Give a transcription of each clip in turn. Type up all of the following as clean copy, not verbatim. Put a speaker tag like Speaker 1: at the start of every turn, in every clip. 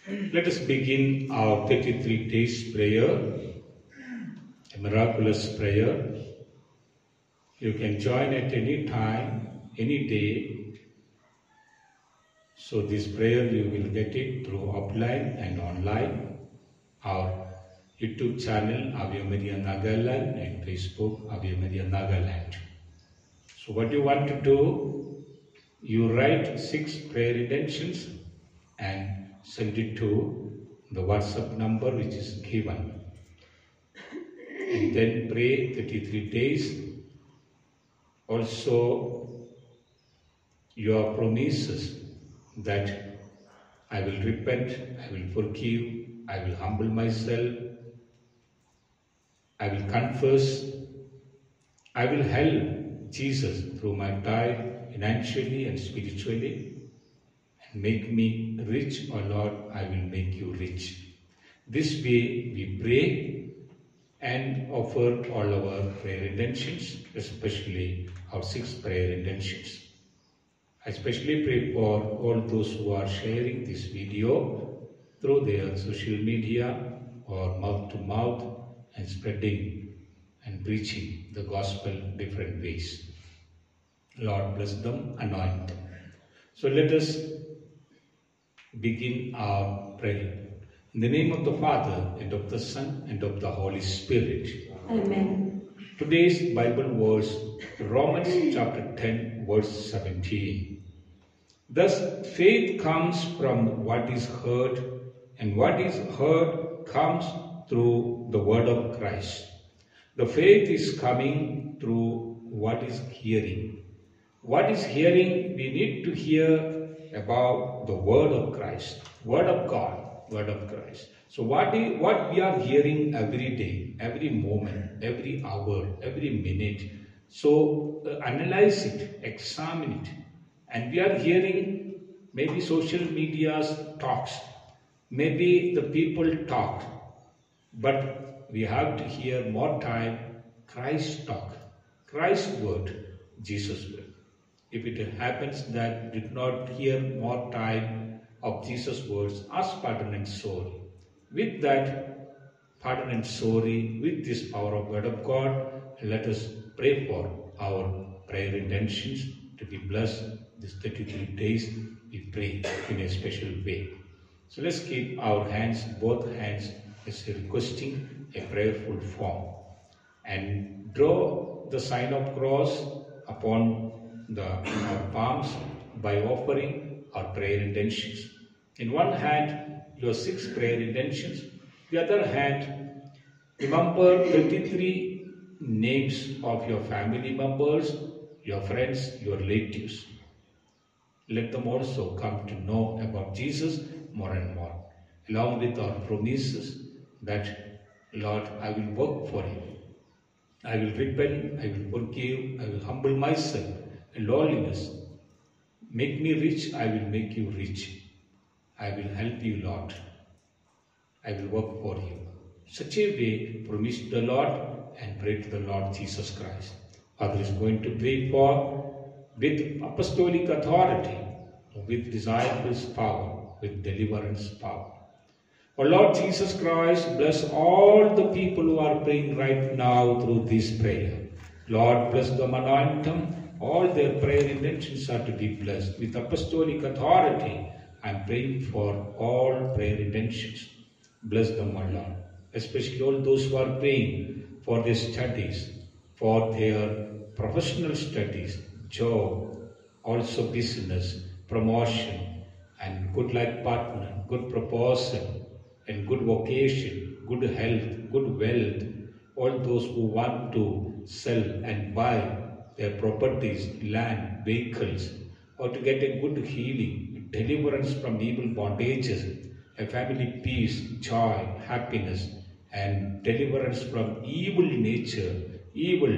Speaker 1: Let us begin our 33 days prayer, a miraculous prayer. You can join at any time, any day. So this prayer you will get it through offline and online. Our YouTube channel, Ave Maria Nagaland, and Facebook, Ave Maria Nagaland. So what you want to do, you write 6 prayer intentions and send it to the WhatsApp number which is given. And then pray 33 days. Also, your promises that I will repent, I will forgive, I will humble myself, I will confess, I will help Jesus through my tithe, financially and spiritually, and make me rich, O Lord, I will make you rich. This way we pray and offer all our prayer intentions, especially our 6 prayer intentions. I especially pray for all those who are sharing this video through their social media or mouth to mouth and spreading and preaching the gospel in different ways. Lord bless them, anoint them. So let us begin our prayer. In the name of the Father, and of the Son, and of the Holy Spirit.
Speaker 2: Amen.
Speaker 1: Today's Bible verse, Romans chapter 10, verse 17. Thus, faith comes from what is heard, and what is heard comes through the word of Christ. The faith is coming through what is hearing. What is hearing? We need to hear about the word of Christ, word of God. Word of Christ. So what we are hearing every day, every moment, every hour, every minute. So analyze it, examine it. And we are hearing maybe social media's talks. Maybe the people talk. But we have to hear more time Christ talk. Christ's word, Jesus' word. If it happens that did not hear more time of Jesus' words, ask pardon and sorry. With that pardon and sorry, with this power of word of God, let us pray for our prayer intentions to be blessed. These 33 days we pray in a special way. So let's keep our hands, both hands, as requesting a prayerful form, and draw the sign of cross upon our palms by offering our prayer intentions. In one hand, your 6 prayer intentions. The other hand, remember 33 names of your family members, your friends, your relatives. Let them also come to know about Jesus more and more, along with our promises that, Lord, I will work for you. I will repent, I will forgive, I will humble myself in lowliness. Make me rich, I will make you rich. I will help you, Lord. I will work for you. Such a way, promise to the Lord and pray to the Lord Jesus Christ. Father is going to pray for with apostolic authority, with disciples' power, with deliverance power. O Lord Jesus Christ, bless all the people who are praying right now through this prayer. Lord, bless them, anoint them. All their prayer intentions are to be blessed. With apostolic authority, I am praying for all prayer intentions. Bless them, O Lord. Especially all those who are praying for their studies, for their professional studies, job, also business, promotion, and good life partner, good proposal, and good vocation, good health, good wealth. All those who want to sell and buy their properties, land, vehicles, or to get a good healing, deliverance from evil bondages, a family peace, joy, happiness, and deliverance from evil nature, evil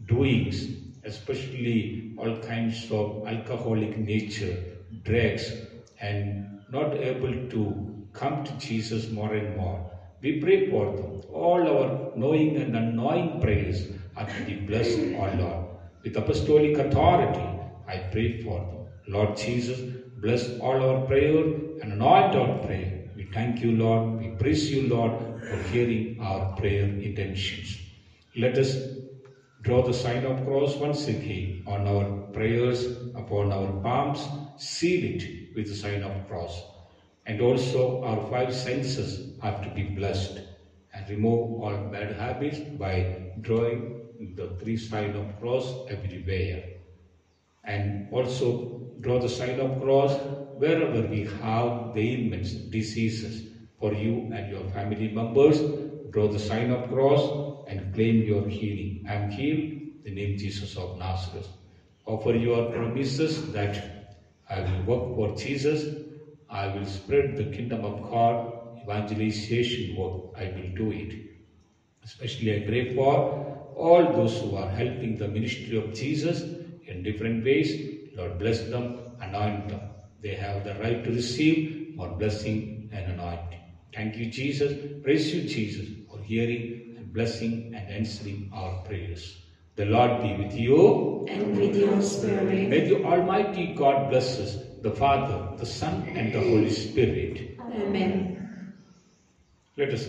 Speaker 1: doings, especially all kinds of alcoholic nature, drugs, and not able to come to Jesus more and more. We pray for them. All our knowing and unknowing prayers are to be blessed, O Lord. With apostolic authority, I pray for them. Lord Jesus, bless all our prayer and anoint our prayer We thank you, Lord. We praise you, Lord, for hearing our prayer intentions. Let us draw the sign of cross once again on our prayers, upon our palms. Seal it with the sign of cross. And also our 5 senses have to be blessed. And remove all bad habits by drawing the 3 sign of cross everywhere. And also draw the sign of cross wherever we have the ailments, diseases for you and your family members. Draw the sign of cross and claim your healing. I am healed in the name of Jesus of Nazareth. Offer your promises that I will work for Jesus. I will spread the kingdom of God. Evangelization work, I will do it. Especially I pray for all those who are helping the ministry of Jesus in different ways. Lord, bless them, anoint them. They have the right to receive more blessing and anointing. Thank you, Jesus. Praise you, Jesus, for hearing and blessing and answering our prayers. The Lord be with you.
Speaker 2: And with your spirit.
Speaker 1: May the Almighty God bless us, the Father, the Son, and the Holy Spirit.
Speaker 2: Amen.
Speaker 1: Let us